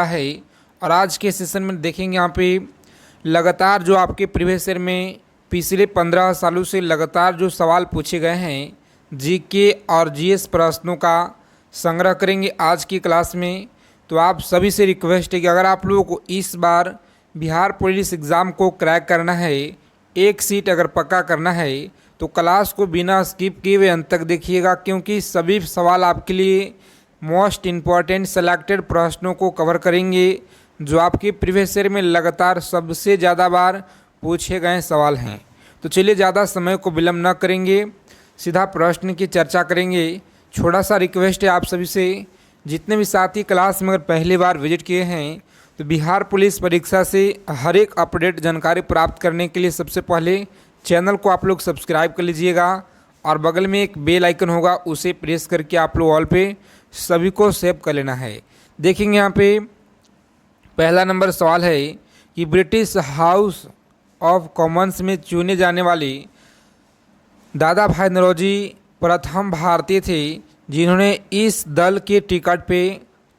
है। और आज के सेशन में देखेंगे यहाँ पे लगातार जो आपके प्रीवियस ईयर में पिछले 15 सालों से लगातार जो सवाल पूछे गए हैं जीके और जीएस प्रश्नों का संग्रह करेंगे आज की क्लास में। तो आप सभी से रिक्वेस्ट है कि अगर आप लोगों को इस बार बिहार पुलिस एग्ज़ाम को क्रैक करना है, एक सीट अगर पक्का करना है, तो क्लास को बिना स्किप किए हुए अंत तक देखिएगा, क्योंकि सभी सवाल आपके लिए मोस्ट इम्पॉर्टेंट सेलेक्टेड प्रश्नों को कवर करेंगे जो आपके प्रीवियस ईयर में लगातार सबसे ज़्यादा बार पूछे गए सवाल हैं। तो चलिए ज़्यादा समय को विलम्ब न करेंगे, सीधा प्रश्न की चर्चा करेंगे। छोटा सा रिक्वेस्ट है आप सभी से, जितने भी साथी क्लास में अगर पहली बार विजिट किए हैं तो बिहार पुलिस परीक्षा से हर एक अपडेट जानकारी प्राप्त करने के लिए सबसे पहले चैनल को आप लोग सब्सक्राइब कर लीजिएगा और बगल में एक बेल आइकन होगा, उसे प्रेस करके आप लोग ऑल पे सभी को सेव कर लेना है। देखेंगे यहाँ पे पहला नंबर सवाल है कि ब्रिटिश हाउस ऑफ कॉमन्स में चुने जाने वाले दादा भाई नौरोजी प्रथम भारतीय थे जिन्होंने इस दल के टिकट पे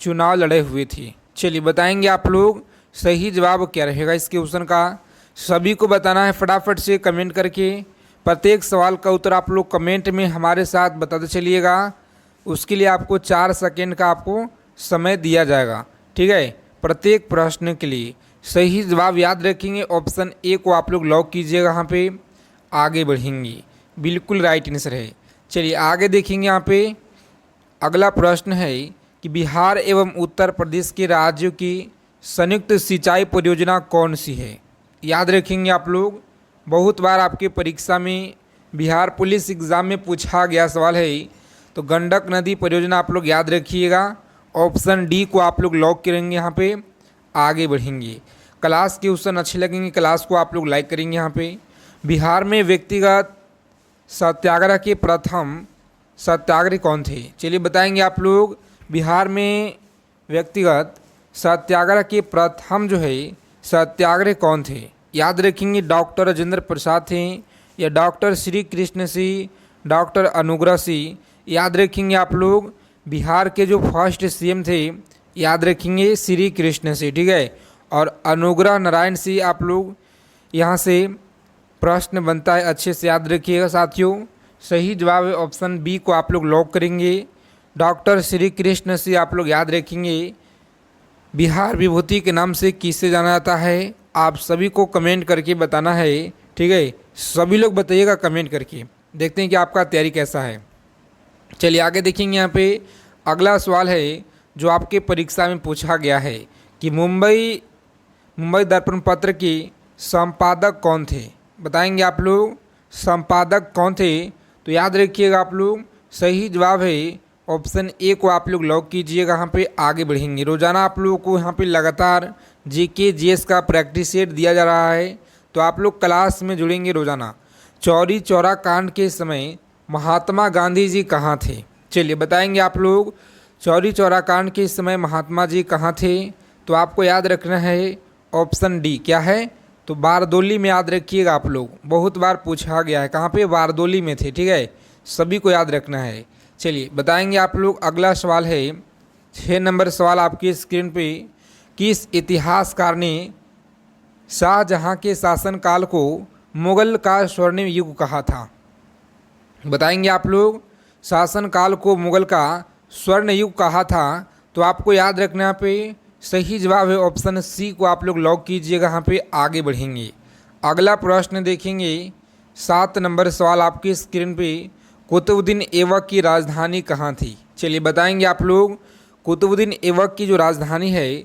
चुनाव लड़े हुए थे। चलिए बताएंगे आप लोग सही जवाब क्या रहेगा इस क्वेश्चन का। सभी को बताना है फटाफट से कमेंट करके। प्रत्येक सवाल का उत्तर आप लोग कमेंट में हमारे साथ बताते चलिएगा। उसके लिए आपको 4 सेकेंड का आपको समय दिया जाएगा, ठीक है। प्रत्येक प्रश्न के लिए सही जवाब याद रखेंगे, ऑप्शन ए को आप लोग लॉक कीजिएगा। यहाँ पे आगे बढ़ेंगे, बिल्कुल राइट आंसर है। चलिए आगे देखेंगे। यहाँ पे अगला प्रश्न है कि बिहार एवं उत्तर प्रदेश के राज्यों की संयुक्त सिंचाई परियोजना कौन सी है। याद रखेंगे आप लोग, बहुत बार आपके परीक्षा में बिहार पुलिस एग्ज़ाम में पूछा गया सवाल है। तो गंडक नदी परियोजना आप लोग याद रखिएगा, ऑप्शन डी को आप लोग लॉक करेंगे। यहाँ पे आगे बढ़ेंगे। क्लास के क्वेश्चन अच्छे लगेंगे, क्लास को आप लोग लाइक करेंगे। यहाँ पे बिहार में व्यक्तिगत सत्याग्रह के प्रथम सत्याग्रही कौन थे। चलिए बताएंगे आप लोग बिहार में व्यक्तिगत सत्याग्रह के प्रथम जो है सत्याग्रही कौन थे। याद रखेंगे डॉक्टर राजेंद्र प्रसाद थे या डॉक्टर श्री कृष्ण सिंह, डॉक्टर अनुग्रह सिंह। याद रखेंगे आप लोग बिहार के जो फर्स्ट सीएम थे, याद रखेंगे श्री कृष्ण सिंह, ठीक है। और अनुग्रह नारायण सिंह आप लोग यहाँ से प्रश्न बनता है, अच्छे से याद रखिएगा साथियों। सही जवाब है ऑप्शन बी को आप लोग लॉक करेंगे। डॉक्टर श्री कृष्ण सिंह आप लोग याद रखेंगे बिहार विभूति के नाम से किसे जाना जाता है। आप सभी को कमेंट करके बताना है, ठीक है। सभी लोग बताइएगा कमेंट करके, देखते हैं कि आपका तैयारी कैसा है। चलिए आगे देखेंगे। यहाँ पे अगला सवाल है जो आपके परीक्षा में पूछा गया है कि मुंबई दर्पण पत्र के संपादक कौन थे। बताएंगे आप लोग संपादक कौन थे। तो याद रखिएगा आप लोग सही जवाब है ऑप्शन ए को आप लोग लॉक कीजिएगा। यहाँ पे आगे बढ़ेंगे। रोजाना आप लोगों को यहाँ पे लगातार जीके जीएस का प्रैक्टिस सेट दिया जा रहा है, तो आप लोग क्लास में जुड़ेंगे रोजाना। चौरी चौरा कांड के समय महात्मा गांधी जी कहाँ थे। चलिए बताएंगे आप लोग चौरी चौरा कांड के समय महात्मा जी कहाँ थे। तो आपको याद रखना है ऑप्शन डी क्या है, तो बारदोली में याद रखिएगा आप लोग, बहुत बार पूछा गया है कहाँ पे, बारदोली में थे, ठीक है। सभी को याद रखना है। चलिए बताएंगे आप लोग अगला सवाल है 6 नंबर सवाल आपकी स्क्रीन पे। किस इतिहासकार ने शाहजहां के शासनकाल को मुगल का स्वर्णिम युग कहा था। बताएंगे आप लोग शासनकाल को मुगल का स्वर्ण युग कहा था। तो आपको याद रखना यहाँ पे सही जवाब है ऑप्शन सी को आप लोग लॉक कीजिएगा। यहाँ पे आगे बढ़ेंगे। अगला प्रश्न देखेंगे 7 नंबर सवाल आपकी स्क्रीन पे। कुतुबुद्दीन ऐबक की राजधानी कहाँ थी। चलिए बताएंगे आप लोग कुतुबुद्दीन ऐबक की जो राजधानी है,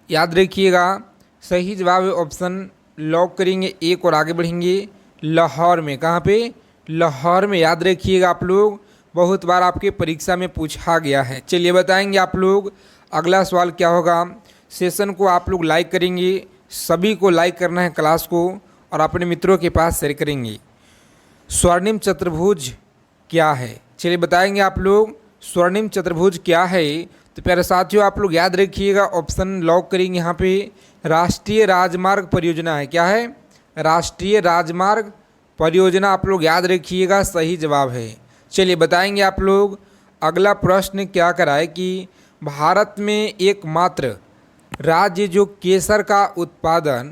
याद रखिएगा सही जवाब है ऑप्शन लॉक करेंगे एक और आगे बढ़ेंगे लाहौर में। कहाँ पे, लाहौर में। याद रखिएगा आप लोग, बहुत बार आपके परीक्षा में पूछा गया है। चलिए बताएंगे आप लोग अगला सवाल क्या होगा। सेशन को आप लोग लाइक करेंगे, सभी को लाइक करना है क्लास को, और अपने मित्रों के पास शेयर करेंगे। स्वर्णिम चतुर्भुज क्या है। चलिए बताएंगे आप लोग स्वर्णिम चतुर्भुज क्या है। तो प्यारे साथियों आप लोग याद रखिएगा ऑप्शन लॉक करेंगे। यहाँ पे राष्ट्रीय राजमार्ग परियोजना है। क्या है, राष्ट्रीय राजमार्ग परियोजना आप लोग याद रखिएगा, सही जवाब है। चलिए बताएंगे आप लोग अगला प्रश्न क्या कराए कि भारत में एकमात्र राज्य जो केसर का उत्पादन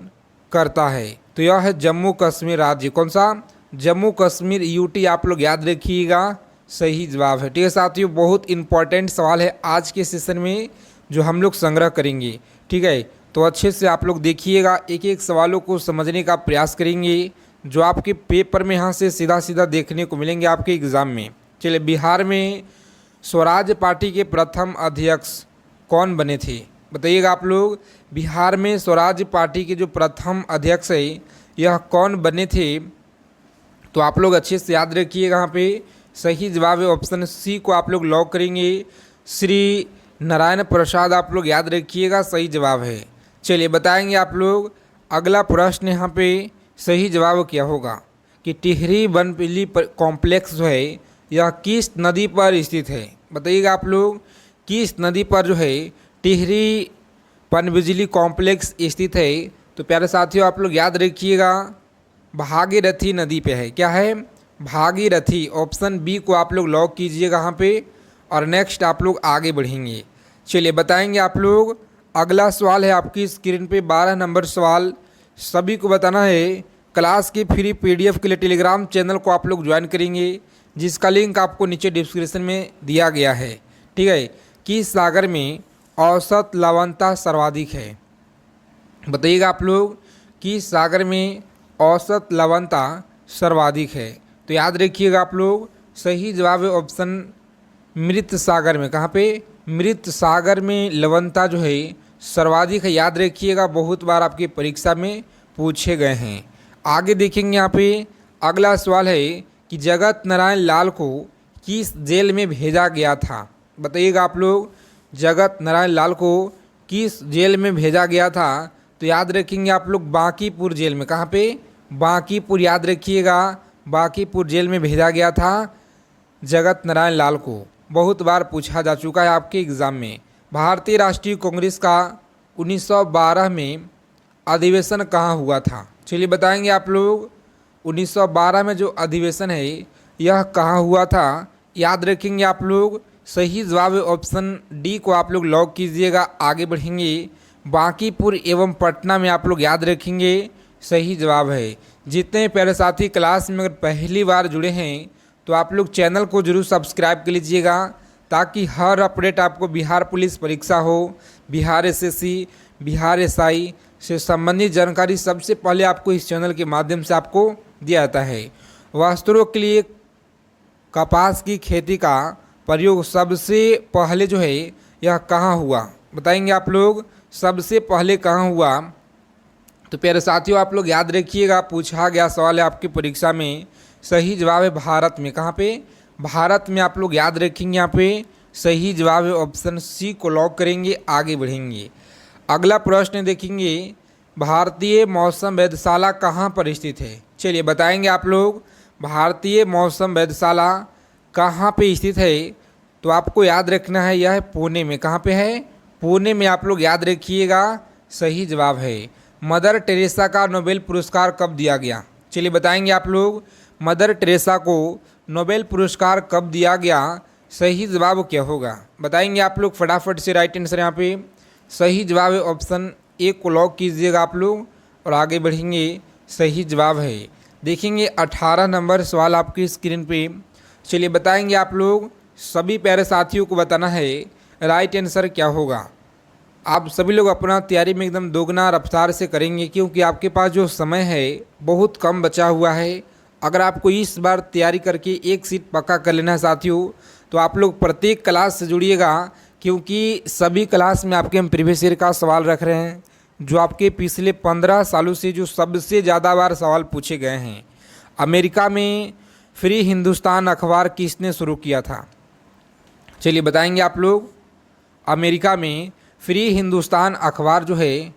करता है तो यह है जम्मू कश्मीर राज्य। कौन सा? जम्मू कश्मीर, यूटी आप लोग याद रखिएगा, सही जवाब है। ठीक है साथियों, बहुत इंपॉर्टेंट सवाल है आज के सेशन में जो हम लोग संग्रह करेंगे। ठीक है, तो अच्छे से आप लोग देखिएगा, एक एक सवालों को समझने का प्रयास करेंगे जो आपके पेपर में यहाँ से सीधा सीधा देखने को मिलेंगे आपके एग्ज़ाम में। चलिए, बिहार में स्वराज पार्टी के प्रथम अध्यक्ष कौन बने थे? बताइएगा आप लोग, बिहार में स्वराज पार्टी के जो प्रथम अध्यक्ष है यह कौन बने थे? तो आप लोग अच्छे से याद रखिएगा, यहाँ पे सही जवाब है ऑप्शन सी को आप लोग लॉक करेंगे। श्री नारायण प्रसाद आप लोग याद रखिएगा, सही जवाब है। चलिए बताएंगे आप लोग, अगला प्रश्न यहाँ पे सही जवाब क्या होगा कि टिहरी बनबिजली कॉम्प्लेक्स जो है यह किस नदी पर स्थित है? बताइएगा आप लोग, किस नदी पर जो है टिहरी पनबिजली कॉम्प्लेक्स स्थित है? तो प्यारे साथियों आप लोग याद रखिएगा, भागीरथी नदी पे है। क्या है? भागीरथी। ऑप्शन बी को आप लोग लॉक कीजिएगा यहाँ पे, और नेक्स्ट आप लोग आगे बढ़ेंगे। चलिए बताएंगे आप लोग, अगला सवाल है आपकी स्क्रीन पे 12 नंबर सवाल। सभी को बताना है क्लास की फ्री पीडीएफ के लिए टेलीग्राम चैनल को आप लोग ज्वाइन करेंगे, जिसका लिंक आपको नीचे डिस्क्रिप्शन में दिया गया है। ठीक है, किस सागर में औसत लवणता सर्वाधिक है? बताइएगा आप लोग, किस सागर में औसत लवणता सर्वाधिक है? तो याद रखिएगा आप लोग, सही जवाब है ऑप्शन मृत सागर में। कहाँ पे? मृत सागर में लवणता जो है सर्वाधिक है, याद रखिएगा, बहुत बार आपकी परीक्षा में पूछे गए हैं। आगे देखेंगे यहाँ पे, अगला सवाल है कि जगत नारायण लाल को किस जेल में भेजा गया था? बताइएगा आप लोग, जगत नारायण लाल को किस जेल में भेजा गया था? तो याद रखेंगे आप लोग, बांकीपुर जेल में। कहाँ पे? बांकीपुर, याद रखिएगा, बांकीपुर जेल में भेजा गया था जगत नारायण लाल को। बहुत बार पूछा जा चुका है आपके एग्ज़ाम में। भारतीय राष्ट्रीय कांग्रेस का 1912 में अधिवेशन कहाँ हुआ था? चलिए बताएंगे आप लोग, 1912 में जो अधिवेशन है यह कहाँ हुआ था? याद रखेंगे आप लोग, सही जवाब ऑप्शन डी को आप लोग लॉक कीजिएगा। आगे बढ़ेंगे, बांकीपुर एवं पटना में आप लोग याद रखेंगे, सही जवाब है। जितने प्यारे साथी क्लास में अगर पहली बार जुड़े हैं तो आप लोग चैनल को जरूर सब्सक्राइब कर लीजिएगा, ताकि हर अपडेट आपको बिहार पुलिस परीक्षा हो, बिहार एसएससी, बिहार एसआई से संबंधित जानकारी सबसे पहले आपको इस चैनल के माध्यम से आपको दिया जाता है। वास्तुओं के लिए कपास की खेती का प्रयोग सबसे पहले जो है यह कहाँ हुआ? बताएंगे आप लोग, सबसे पहले कहाँ हुआ? तो प्यारे साथियों आप लोग याद रखिएगा, पूछा गया सवाल है आपकी परीक्षा में, सही जवाब है भारत में। कहाँ पे? भारत में आप लोग याद रखेंगे, यहाँ पे सही जवाब है ऑप्शन सी को लॉक करेंगे। आगे बढ़ेंगे, अगला प्रश्न देखेंगे, भारतीय मौसम वेधशाला कहाँ पर स्थित है? चलिए बताएंगे आप लोग, भारतीय मौसम वेधशाला कहाँ पे स्थित है? तो आपको याद रखना है, यह है पुणे में। कहाँ पे है? पुणे में आप लोग याद रखिएगा, सही जवाब है। मदर टेरेसा का नोबेल पुरस्कार कब दिया गया? चलिए बताएंगे आप लोग, मदर टेरेसा को नोबेल पुरस्कार कब दिया गया? सही जवाब क्या होगा? बताएंगे आप लोग, फटाफट से राइट आंसर यहाँ पे सही जवाब है ऑप्शन ए को लॉक कीजिएगा आप लोग, और आगे बढ़ेंगे, सही जवाब है। देखेंगे 18 नंबर सवाल आपकी स्क्रीन पे। चलिए बताएंगे आप लोग, सभी प्यारे साथियों को बताना है राइट आंसर क्या होगा। आप सभी लोग अपना तैयारी में एकदम दोगुना रफ्तार से करेंगे, क्योंकि आपके पास जो समय है बहुत कम बचा हुआ है। अगर आपको इस बार तैयारी करके एक सीट पक्का कर लेना है साथियों, तो आप लोग प्रत्येक क्लास से जुड़िएगा, क्योंकि सभी क्लास में आपके हम प्रीवियस ईयर का सवाल रख रहे हैं, जो आपके पिछले 15 सालों से जो सबसे ज़्यादा बार सवाल पूछे गए हैं। अमेरिका में फ्री हिंदुस्तान अखबार किसने शुरू किया था? चलिए बताएंगे आप लोग, अमेरिका में फ्री हिंदुस्तान अखबार जो है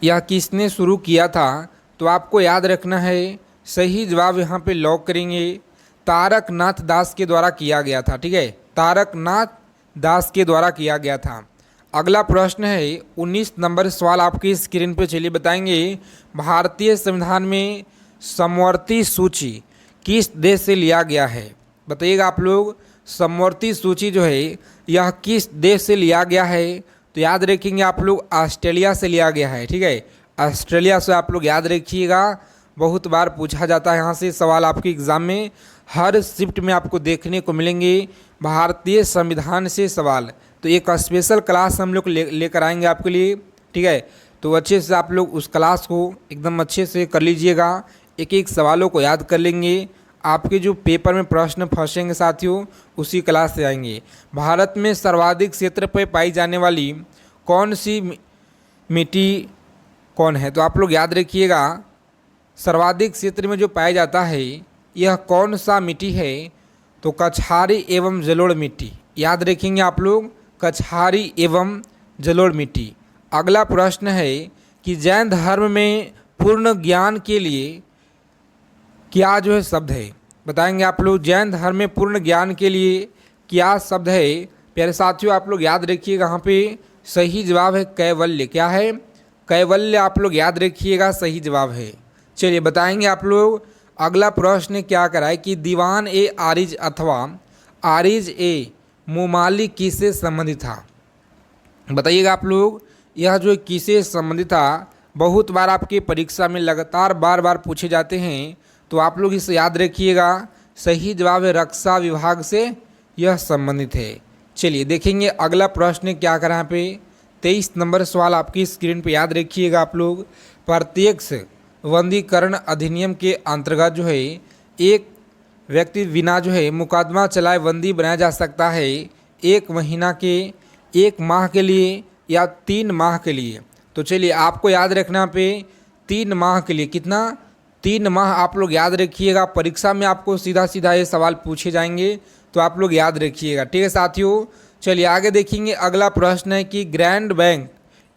यह किसने शुरू किया था? तो आपको याद रखना है, सही जवाब यहाँ पे लॉक करेंगे, तारक नाथ दास के द्वारा किया गया था। ठीक है, तारक नाथ दास के द्वारा किया गया था। अगला प्रश्न है 19 नंबर सवाल आपकी स्क्रीन पे। चलिए बताएंगे, भारतीय संविधान में समवर्ती सूची किस देश से लिया गया है? बताइएगा आप लोग, समवर्ती सूची जो है यह किस देश से लिया गया है? तो याद रखेंगे आप लोग ऑस्ट्रेलिया से लिया गया है। ठीक है, ऑस्ट्रेलिया से आप लोग याद रखिएगा, बहुत बार पूछा जाता है यहाँ से सवाल आपके एग्ज़ाम में। हर शिफ्ट में आपको देखने को मिलेंगे भारतीय संविधान से सवाल। तो एक स्पेशल क्लास हम लोग लेकर आएंगे आपके लिए। ठीक है, तो अच्छे से आप लोग उस क्लास को एकदम अच्छे से कर लीजिएगा, एक एक सवालों को याद कर लेंगे। आपके जो पेपर में प्रश्न फंसेंगे साथियों, उसी क्लास से आएंगे। भारत में सर्वाधिक क्षेत्र पर पाई जाने वाली कौन सी मिट्टी कौन है? तो आप लोग याद रखिएगा, सर्वाधिक क्षेत्र में जो पाया जाता है यह कौन सा मिट्टी है? तो कछारी एवं जलोढ़ मिट्टी। याद रखेंगे आप लोग, कछारी एवं जलोढ़ मिट्टी। अगला प्रश्न है कि जैन धर्म में पूर्ण ज्ञान के लिए क्या जो है शब्द है? बताएंगे आप लोग, जैन धर्म में पूर्ण ज्ञान के लिए क्या शब्द है? प्यारे साथियों आप लोग याद रखिएगा, यहाँ पे सही जवाब है कैवल्य। क्या है? कैवल्य। आप लोग याद रखिएगा, सही जवाब है। चलिए बताएंगे आप लोग, अगला प्रश्न क्या कराए कि दीवान ए आरिज अथवा आरिज ए मुमाली किससे संबंधित था? बताइएगा आप लोग, यह जो किससे संबंधित था, बहुत बार आपके परीक्षा में लगातार बार बार पूछे जाते हैं, तो आप लोग इसे याद रखिएगा। सही जवाब है रक्षा विभाग से यह संबंधित है। चलिए देखेंगे अगला प्रश्न क्या करा यहाँ पे। 23 नंबर सवाल आपकी स्क्रीन पे याद रखिएगा आप लोग। प्रत्यक्ष वंदीकरण अधिनियम के अंतर्गत जो है एक व्यक्ति बिना जो है मुकदमा चलाए बंदी बनाया जा सकता है 1 महीना के, 1 माह के लिए या 3 माह के लिए। तो चलिए आपको याद रखना पे 3 माह के लिए। कितना? 3 माह। आप लोग याद रखिएगा, परीक्षा में आपको सीधा सीधा ये सवाल पूछे जाएंगे, तो आप लोग याद रखिएगा। ठीक है साथियों, चलिए आगे देखेंगे। अगला प्रश्न है कि ग्रैंड बैंक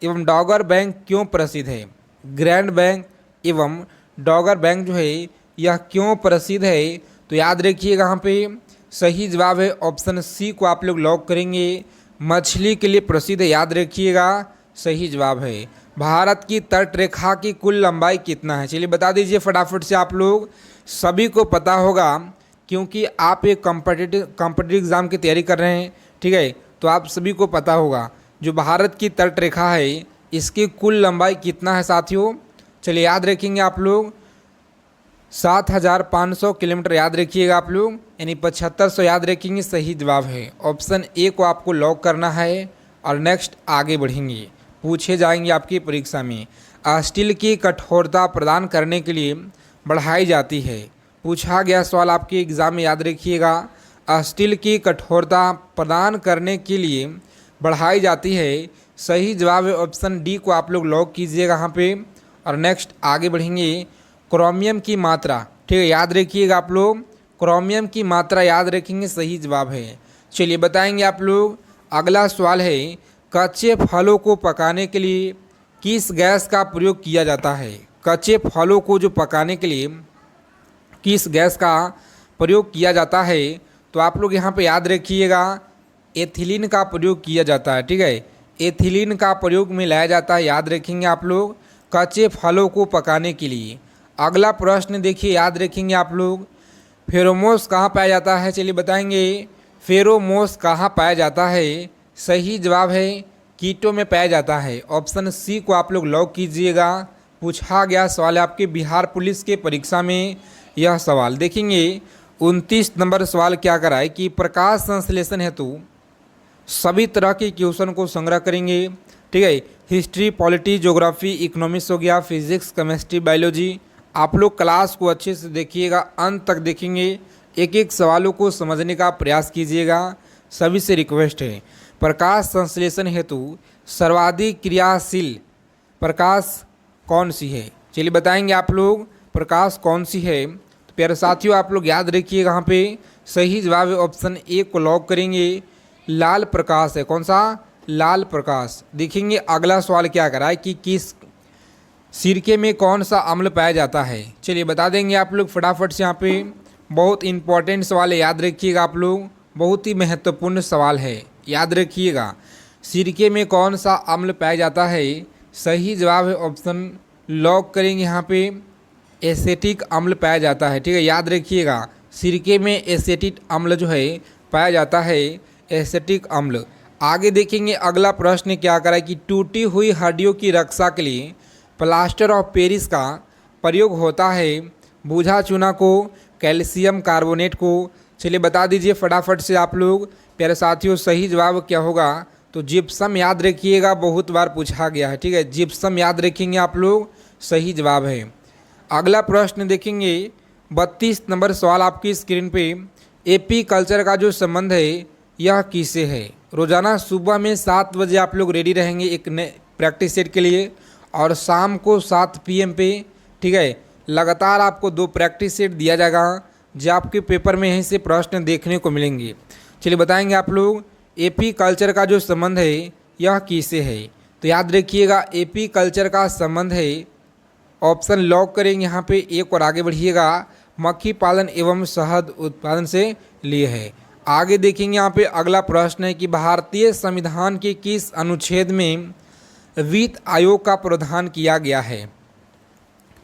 एवं डॉगर बैंक क्यों प्रसिद्ध है? ग्रैंड बैंक एवं डॉगर बैंक जो है यह क्यों प्रसिद्ध है? तो याद रखिएगा, यहाँ पे सही जवाब है ऑप्शन सी को आप लोग लॉक करेंगे। मछली के लिए प्रसिद्ध है, याद रखिएगा, सही जवाब है। भारत की तट रेखा की कुल लंबाई कितना है? चलिए बता दीजिए फटाफट से। आप लोग सभी को पता होगा, क्योंकि आप एक कॉम्पिटिटिव एग्ज़ाम की तैयारी कर रहे हैं। ठीक है, तो आप सभी को पता होगा जो भारत की तट रेखा है इसकी कुल लंबाई कितना है साथियों? चलिए याद रखेंगे आप लोग, 7500 किलोमीटर याद रखिएगा आप लोग, यानी 7500 याद रखेंगे, सही जवाब है। ऑप्शन ए को आपको लॉक करना है। और नेक्स्ट आगे बढ़ेंगे, पूछे जाएंगे आपकी परीक्षा में। स्टील की कठोरता प्रदान करने के लिए बढ़ाई जाती है। पूछा गया सवाल आपके एग्ज़ाम में, याद रखिएगा। स्टील की कठोरता प्रदान करने के लिए बढ़ाई जाती है, सही जवाब है ऑप्शन डी को आप लोग लॉक कीजिएगा यहाँ पे। और नेक्स्ट आगे बढ़ेंगे। क्रोमियम की मात्रा, ठीक है, याद रखिएगा आप लोग, क्रोमियम की मात्रा याद रखेंगे, सही जवाब है। चलिए बताएंगे आप लोग, अगला सवाल है कच्चे फलों को पकाने के लिए किस गैस का प्रयोग किया जाता है? कच्चे फलों को जो पकाने के लिए किस गैस का प्रयोग किया जाता है? तो आप लोग यहाँ पे याद रखिएगा, एथिलीन का प्रयोग किया जाता है। ठीक है, एथिलीन का प्रयोग में लाया जाता है, याद रखेंगे आप लोग, कच्चे फलों को पकाने के लिए। अगला प्रश्न देखिए, याद रखेंगे आप लोग, फेरोमोन्स कहाँ पाया जाता है? चलिए बताएंगे, फेरोमोन्स कहाँ पाया जाता है? सही जवाब है कीटों में पाया जाता है। ऑप्शन सी को आप लोग लॉक कीजिएगा। पूछा गया सवाल है आपके बिहार पुलिस के परीक्षा में यह सवाल। देखेंगे 29 नंबर सवाल क्या कराए कि प्रकाश संश्लेषण हेतु सभी तरह के क्वेश्चन को संग्रह करेंगे। ठीक है, हिस्ट्री, पॉलिटी, ज्योग्राफी, इकोनॉमिक्स हो गया, फिजिक्स, केमिस्ट्री, बायोलॉजी। आप लोग क्लास को अच्छे से देखिएगा, अंत तक देखेंगे, एक एक सवालों को समझने का प्रयास कीजिएगा, सभी से रिक्वेस्ट है। प्रकाश संश्लेषण हेतु सर्वाधिक क्रियाशील प्रकाश कौन सी है? चलिए बताएंगे आप लोग, प्रकाश कौन सी है? तो प्यारे साथियों आप लोग याद रखिएगा, यहाँ पे सही जवाब है ऑप्शन ए को लॉक करेंगे, लाल प्रकाश है। कौन सा? लाल प्रकाश। देखेंगे अगला सवाल क्या करा है कि किस सिरके में कौन सा अम्ल पाया जाता है? चलिए बता देंगे आप लोग फटाफट से। यहाँ पे बहुत इंपॉर्टेंट सवाल है, याद रखिएगा आप लोग, बहुत ही महत्वपूर्ण सवाल है, याद रखिएगा। सिरके में कौन सा अम्ल पाया जाता है? सही जवाब है ऑप्शन लॉक करेंगे यहाँ पे, एसेटिक अम्ल पाया जाता है। ठीक है, याद रखिएगा, सिरके में एसेटिक अम्ल जो है पाया जाता है, एसेटिक अम्ल। आगे देखेंगे अगला प्रश्न क्या करा है कि टूटी हुई हड्डियों की रक्षा के लिए प्लास्टर ऑफ पेरिस का प्रयोग होता है। बूझा चूना को, कैल्शियम कार्बोनेट को। चलिए बता दीजिए फटाफट से आप लोग प्यारे साथियों, सही जवाब क्या होगा। तो जिप्सम याद रखिएगा, बहुत बार पूछा गया है, ठीक है, जिप्सम याद रखेंगे आप लोग, सही जवाब है। अगला प्रश्न देखेंगे 32 नंबर सवाल आपकी स्क्रीन पे। एपी कल्चर का जो संबंध है यह किससे है। रोजाना सुबह में 7 बजे आप लोग रेडी रहेंगे एक नए प्रैक्टिस सेट के लिए, और शाम को 7 PM पे, ठीक है, लगातार आपको 2 प्रैक्टिस सेट दिया जाएगा, जो आपके पेपर में यहीं से प्रश्न देखने को मिलेंगे। चलिए बताएंगे आप लोग एपी कल्चर का जो संबंध है यह किससे है। तो याद रखिएगा एपी कल्चर का संबंध है, ऑप्शन लॉक करेंगे यहाँ पे एक, और आगे बढ़िएगा, मक्खी पालन एवं शहद उत्पादन से लिए है। आगे देखेंगे यहाँ पे अगला प्रश्न है कि भारतीय संविधान के किस अनुच्छेद में वित्त आयोग का प्रावधान किया गया है।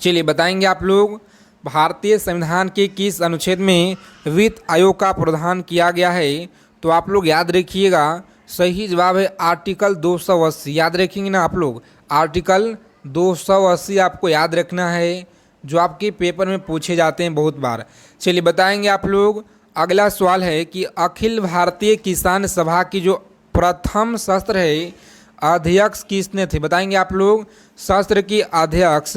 चलिए बताएंगे आप लोग भारतीय संविधान के किस अनुच्छेद में वित्त आयोग का प्रावधान किया गया है। तो आप लोग याद रखिएगा, सही जवाब है आर्टिकल 280। याद रखेंगे ना आप लोग, आर्टिकल 280 आपको याद रखना है, जो आपके पेपर में पूछे जाते हैं बहुत बार। चलिए बताएंगे आप लोग अगला सवाल है कि अखिल भारतीय किसान सभा की जो प्रथम सत्र है अध्यक्ष किसने थे। बताएंगे आप लोग सत्र की अध्यक्ष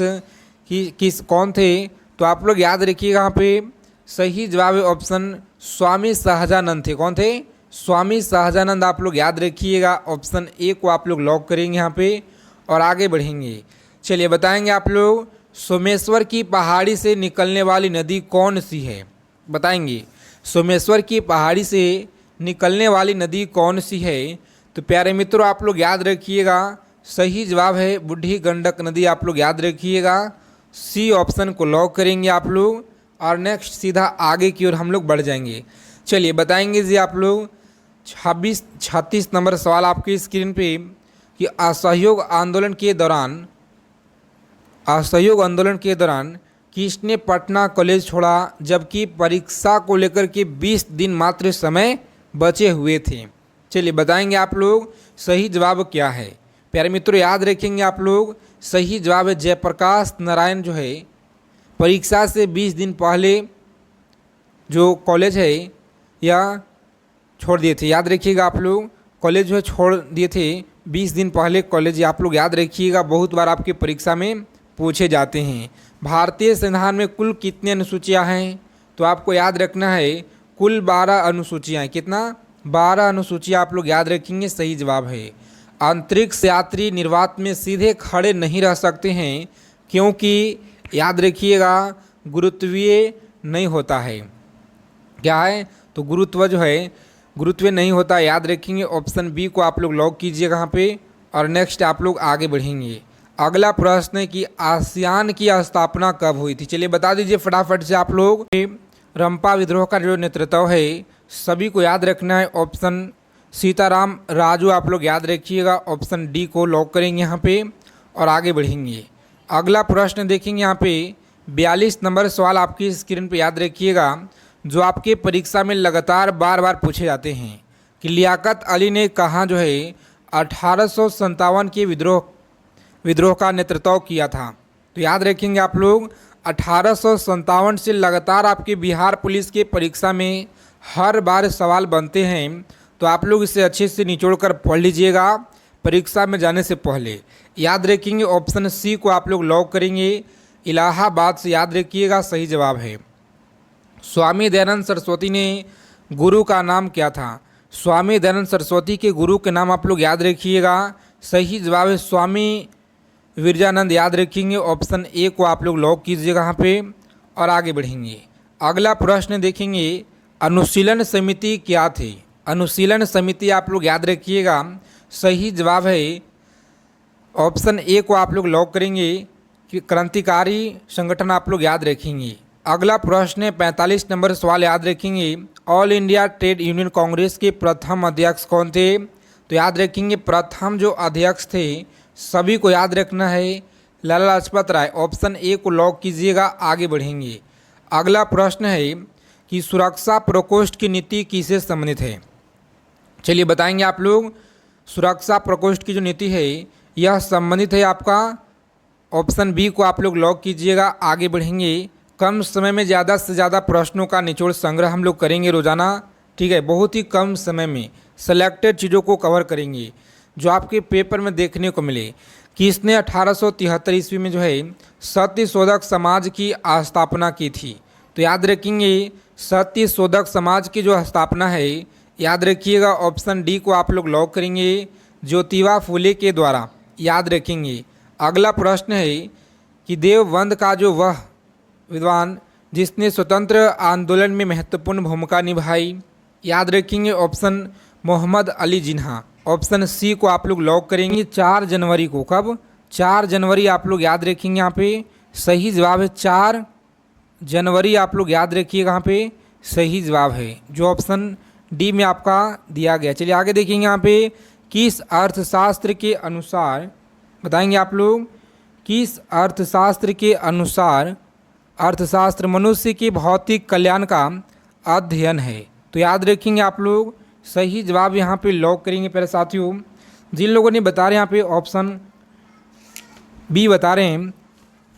किस कौन थे। तो आप लोग याद रखिएगा यहाँ पे सही जवाब है ऑप्शन स्वामी सहजानंद थे। कौन थे? स्वामी सहजानंद। आप लोग याद रखिएगा, ऑप्शन ए को आप लोग लॉक करेंगे यहाँ पे, और आगे बढ़ेंगे। चलिए बताएंगे आप लोग सोमेश्वर की पहाड़ी से निकलने वाली नदी कौन सी है। बताएंगे सोमेश्वर की पहाड़ी से निकलने वाली नदी कौन सी है। तो प्यारे मित्रों आप लोग याद रखिएगा, सही जवाब है बूढ़ी गंडक नदी। आप लोग याद रखिएगा, सी ऑप्शन को लॉक करेंगे आप लोग, और नेक्स्ट सीधा आगे की ओर हम लोग बढ़ जाएंगे। चलिए बताएंगे जी आप लोग 36 नंबर सवाल आपकी स्क्रीन पे कि असहयोग आंदोलन के दौरान किसने पटना कॉलेज छोड़ा, जबकि परीक्षा को लेकर के 20 दिन मात्र समय बचे हुए थे। चलिए बताएंगे आप लोग सही जवाब क्या है। प्यारे मित्रों याद रखेंगे आप लोग, सही जवाब है जयप्रकाश नारायण जो है परीक्षा से 20 दिन पहले जो कॉलेज है या छोड़ दिए थे। याद रखिएगा आप लोग, कॉलेज जो है छोड़ दिए थे 20 दिन पहले कॉलेज। आप लोग याद रखिएगा, बहुत बार आपकी परीक्षा में पूछे जाते हैं। भारतीय संविधान में कुल कितनी अनुसूचियां हैं। तो आपको याद रखना है कुल 12 अनुसूचियाँ। कितना? 12 अनुसूचियाँ आप लोग याद रखेंगे, सही जवाब है। अंतरिक्ष यात्री निर्वात में सीधे खड़े नहीं रह सकते हैं, क्योंकि याद रखिएगा गुरुत्वीय नहीं होता है। क्या है? तो गुरुत्व जो है गुरुत्व नहीं होता। याद रखेंगे, ऑप्शन बी को आप लोग लॉक कीजिएगा यहाँ पे, और नेक्स्ट आप लोग आगे बढ़ेंगे। अगला प्रश्न है कि आसियान की स्थापना कब हुई थी। चलिए बता दीजिए फटाफट से आप लोग। रंपा विद्रोह का जो नेतृत्व है सभी को याद रखना है, ऑप्शन सीताराम राजू आप लोग याद रखिएगा, ऑप्शन डी को लॉक करेंगे यहाँ पे, और आगे बढ़ेंगे। अगला प्रश्न देखेंगे यहाँ पे 42 नंबर सवाल आपकी स्क्रीन पे याद रखिएगा, जो आपके परीक्षा में लगातार बार बार पूछे जाते हैं कि लियाकत अली ने कहाँ जो है 1857 के विद्रोह का नेतृत्व किया था। तो याद रखेंगे आप लोग 1857 से लगातार आपके बिहार पुलिस के परीक्षा में हर बार सवाल बनते हैं। तो आप लोग इसे अच्छे से निचोड़ कर पढ़ लीजिएगा परीक्षा में जाने से पहले। याद रखेंगे, ऑप्शन सी को आप लोग लॉक करेंगे, इलाहाबाद से। याद रखिएगा, सही जवाब है। स्वामी दयानंद सरस्वती ने गुरु का नाम क्या था। स्वामी दयानंद सरस्वती के गुरु के नाम आप लोग याद रखिएगा, सही जवाब है स्वामी विरजानंद। याद रखेंगे, ऑप्शन ए को आप लोग लॉक कीजिएगा यहाँ पे, और आगे बढ़ेंगे। अगला प्रश्न देखेंगे अनुशीलन समिति क्या थी। अनुशीलन समिति आप लोग याद रखिएगा, सही जवाब है ऑप्शन ए को आप लोग लॉक करेंगे कि क्रांतिकारी संगठन आप लोग याद रखेंगे। अगला प्रश्न है 45 नंबर सवाल याद रखेंगे, all India trade union Congress के प्रथम अध्यक्ष कौन थे। तो याद रखेंगे प्रथम जो अध्यक्ष थे सभी को याद रखना है लाला लाजपत राय, ऑप्शन ए को लॉक कीजिएगा, आगे बढ़ेंगे। अगला प्रश्न है कि सुरक्षा प्रकोष्ठ की नीति किससे संबंधित है। चलिए बताएंगे आप लोग सुरक्षा प्रकोष्ठ की जो नीति है यह संबंधित है आपका ऑप्शन बी को आप लोग लॉक कीजिएगा। आगे बढ़ेंगे, कम समय में ज़्यादा से ज़्यादा प्रश्नों का निचोड़ संग्रह हम लोग करेंगे रोज़ाना, ठीक है। बहुत ही कम समय में सेलेक्टेड चीज़ों को कवर करेंगे जो आपके पेपर में देखने को मिले। कि इसने 1873 ईस्वी में जो है सत्यशोधक समाज की स्थापना की थी। तो याद रखेंगे सत्यशोधक समाज की जो स्थापना है, याद रखिएगा ऑप्शन डी को आप लोग लॉक करेंगे, ज्योतिबा फुले के द्वारा। याद रखेंगे। अगला प्रश्न है कि देवबंद का जो वह विद्वान जिसने स्वतंत्र आंदोलन में महत्वपूर्ण भूमिका निभाई, याद रखेंगे option Mohammad Ali Jinnah. Option C को आप लोग लॉक करेंगे 4 जनवरी को। कब? 4 जनवरी आप लोग याद रखेंगे। यहाँ पे सही जवाब है 4 जनवरी आप लोग याद रखिएगा, यहाँ पे सही जवाब है जो ऑप्शन डी में आपका दिया गया। चलिए आगे देखेंगे। यहाँ पे किस अर्थशास्त्र के अनुसार बताएंगे आप लोग, किस अर्थशास्त्र के अनुसार अर्थशास्त्र मनुष्य के भौतिक कल्याण का अध्ययन है। तो याद रखेंगे आप लोग सही जवाब यहाँ पे लॉक करेंगे। पहले साथियों जिन लोगों ने बता रहे हैं यहाँ पे ऑप्शन बी बता रहे हैं,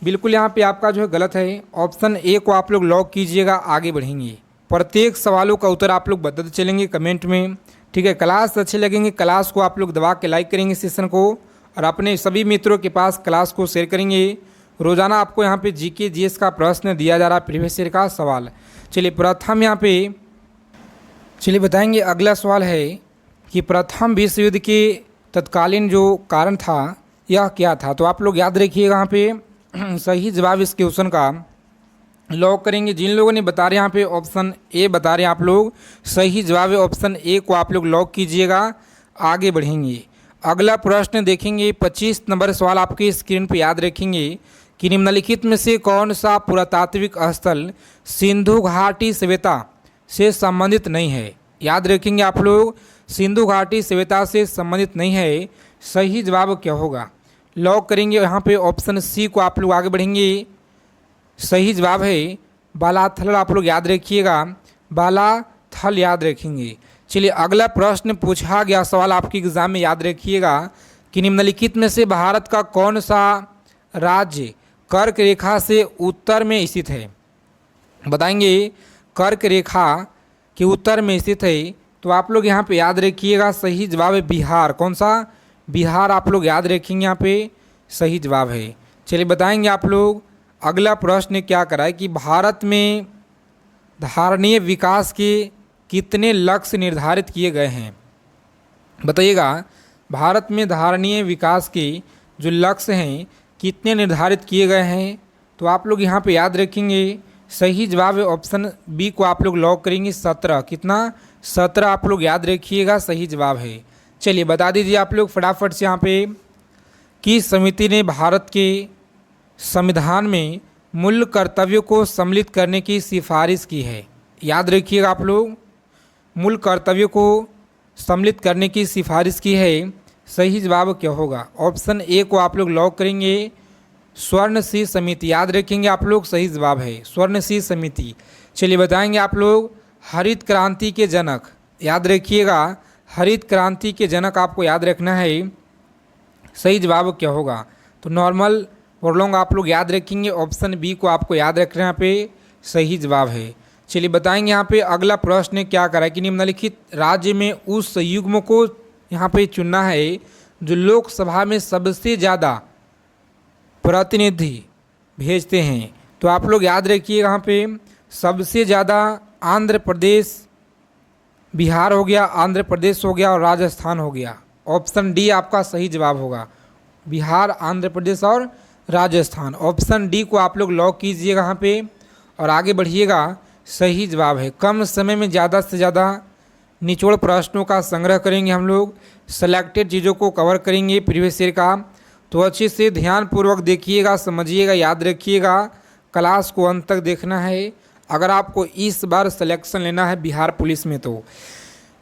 बिल्कुल यहाँ पे आपका जो है गलत है। ऑप्शन ए को आप लोग लॉक कीजिएगा। आगे बढ़ेंगे, प्रत्येक सवालों का उत्तर आप लोग बताते चलेंगे कमेंट में, ठीक है। क्लास अच्छे लगेंगे, क्लास को आप लोग दबा के लाइक करेंगे सेशन को, और अपने सभी मित्रों के पास क्लास को शेयर करेंगे। रोज़ाना आपको यहाँ पे जीके जीएस का प्रश्न दिया जा रहा है, प्रीवियस ईयर का सवाल। चलिए प्रथम यहाँ पे चलिए बताएंगे। अगला सवाल है कि प्रथम विश्व युद्ध के तत्कालीन जो कारण था यह क्या था। तो आप लोग याद रखिएगा यहाँ पे सही जवाब इस क्वेश्चन का लॉक करेंगे। जिन लोगों ने बता रहे हैं यहाँ पे ऑप्शन ए बता रहे हैं आप लोग, सही जवाब है ऑप्शन ए को आप लोग लॉक कीजिएगा। आगे बढ़ेंगे, अगला प्रश्न देखेंगे। 25 नंबर सवाल आपके स्क्रीन पे याद रखेंगे कि निम्नलिखित में से कौन सा पुरातात्विक स्थल सिंधु घाटी सभ्यता से संबंधित नहीं है। याद रखेंगे आप लोग सिंधु घाटी सभ्यता से संबंधित नहीं है। सही जवाब क्या होगा, लॉक करेंगे। यहाँ पे ऑप्शन सी को आप लोग आगे बढ़ेंगे। सही जवाब है बालाथल। आप लोग याद रखिएगा बालाथल याद रखेंगे। चलिए अगला प्रश्न पूछा गया सवाल आपके एग्जाम में याद रखिएगा कि निम्नलिखित में से भारत का कौन सा राज्य कर्क रेखा से उत्तर में स्थित है। बताएंगे कर्क रेखा के उत्तर में स्थित है। तो आप लोग यहाँ पे याद रखिएगा सही जवाब है बिहार। कौन सा? बिहार आप लोग याद रखेंगे, यहाँ पे सही जवाब है। चलिए बताएंगे आप लोग अगला प्रश्न क्या करा है कि भारत में धारणीय विकास के कितने लक्ष्य निर्धारित किए गए हैं। बताइएगा भारत में धारणीय विकास के जो लक्ष्य हैं कितने निर्धारित किए गए हैं। तो आप लोग यहाँ पे याद रखेंगे सही जवाब है ऑप्शन बी को आप लोग लॉक करेंगे 17। कितना? 17 आप लोग याद रखिएगा सही जवाब है। चलिए बता दीजिए आप लोग फटाफट से यहाँ पे किस समिति ने भारत के संविधान में मूल कर्तव्यों को सम्मिलित करने की सिफारिश की है। याद रखिएगा आप लोग मूल कर्तव्यों को सम्मिलित करने की सिफारिश की है। सही जवाब क्या होगा? ऑप्शन ए को आप लोग लॉक करेंगे स्वर्ण सिंह समिति। याद रखेंगे आप लोग सही जवाब है स्वर्ण सिंह समिति। चलिए बताएंगे आप लोग हरित क्रांति के जनक। याद रखिएगा हरित क्रांति के जनक आपको याद रखना है। सही जवाब क्या होगा? तो नॉर्मल प्रोलॉन्ग आप लोग याद रखेंगे। ऑप्शन बी को आपको याद रखना यहाँ पे सही जवाब है। चलिए बताएंगे यहाँ पे अगला प्रश्न क्या करा कि निम्नलिखित राज्य में उस युग्म को यहाँ पे चुनना है जो लोकसभा में सबसे ज़्यादा प्रतिनिधि भेजते हैं। तो आप लोग याद रखिए यहाँ पे सबसे ज़्यादा आंध्र प्रदेश, बिहार हो गया, आंध्र प्रदेश हो गया और राजस्थान हो गया। ऑप्शन डी आपका सही जवाब होगा बिहार, आंध्र प्रदेश और राजस्थान। ऑप्शन डी को आप लोग लॉक कीजिएगा यहाँ पे और आगे बढ़िएगा। सही जवाब है कम समय में ज़्यादा से ज़्यादा निचोड़ प्रश्नों का संग्रह करेंगे हम लोग, सेलेक्टेड चीज़ों को कवर करेंगे प्रीवियस ईयर का। तो अच्छे से ध्यानपूर्वक देखिएगा, समझिएगा, याद रखिएगा, क्लास को अंत तक देखना है। अगर आपको इस बार सिलेक्शन लेना है बिहार पुलिस में तो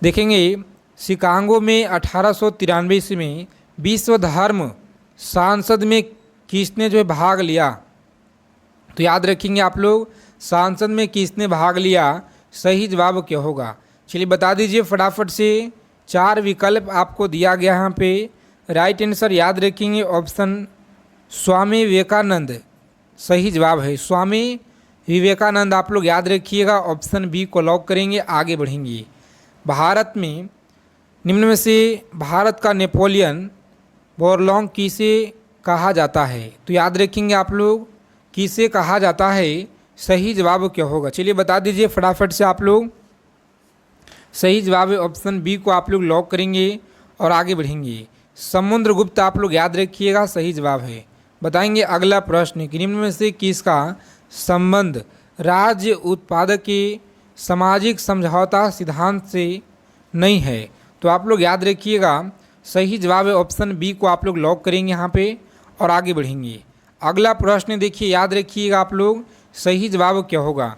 देखेंगे शिकागो में 1893 ईस्वी में विश्व धर्म सांसद में किसने जो है भाग लिया। तो याद रखेंगे आप लोग सांसद में किसने भाग लिया। सही जवाब क्या होगा? चलिए बता दीजिए फटाफट से 4 विकल्प आपको दिया गया यहाँ पे। राइट आंसर याद रखेंगे ऑप्शन स्वामी विवेकानंद सही जवाब है। स्वामी विवेकानंद आप लोग याद रखिएगा, ऑप्शन बी को लॉक करेंगे, आगे बढ़ेंगे। भारत में निम्न में से भारत का नेपोलियन बोरलॉन्ग किसे कहा जाता है? तो याद रखेंगे आप लोग किसे कहा जाता है, सही जवाब क्या होगा? चलिए बता दीजिए फटाफट से आप लोग। सही जवाब है ऑप्शन बी को आप लोग लॉक करेंगे और आगे बढ़ेंगे। समुद्रगुप्त आप लोग याद रखिएगा, सही जवाब है। बताएंगे अगला प्रश्न कि निम्न में से किसका संबंध राज्य उत्पादक के सामाजिक समझौता सिद्धांत से नहीं है? तो आप लोग याद रखिएगा, सही जवाब है ऑप्शन बी को आप लोग लॉक करेंगे यहाँ पे और आगे बढ़ेंगे। अगला प्रश्न देखिए, याद रखिएगा आप लोग, सही जवाब क्या होगा?